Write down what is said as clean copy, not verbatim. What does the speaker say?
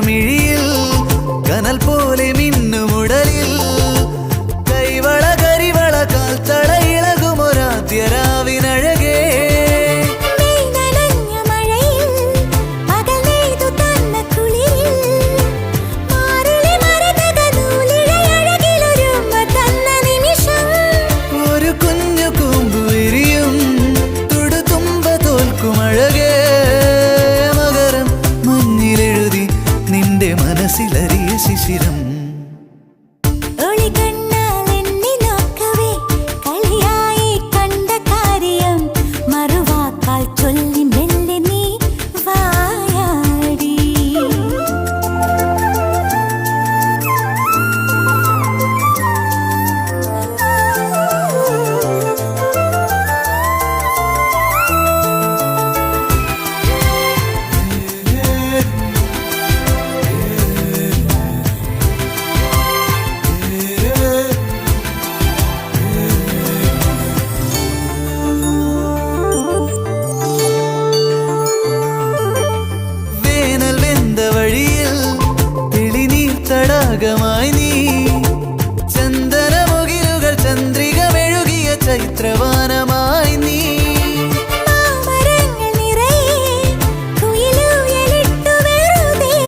നീലമിഴിയിൽ കനൽ പോലെ മിന്നുമുടലിൽ കൈവള കരിവള കാൽത്തള ഇളകുമൊരാദ്യരാവിനഴകേ ഒരു കുഞ്ഞു കൂമ്പു വിരിയും തുടുതുമ്പ തോൽക്കുമഴകേ മകരം മഞ്ഞിലെഴുതി നിന്റെ മനസ്സിലറിയ ശിശിരം തടാകമായി നീ ചന്ദനമുകിലുകൾ ചന്ദ്രിക മെഴുകിയ ചൈത്രവാ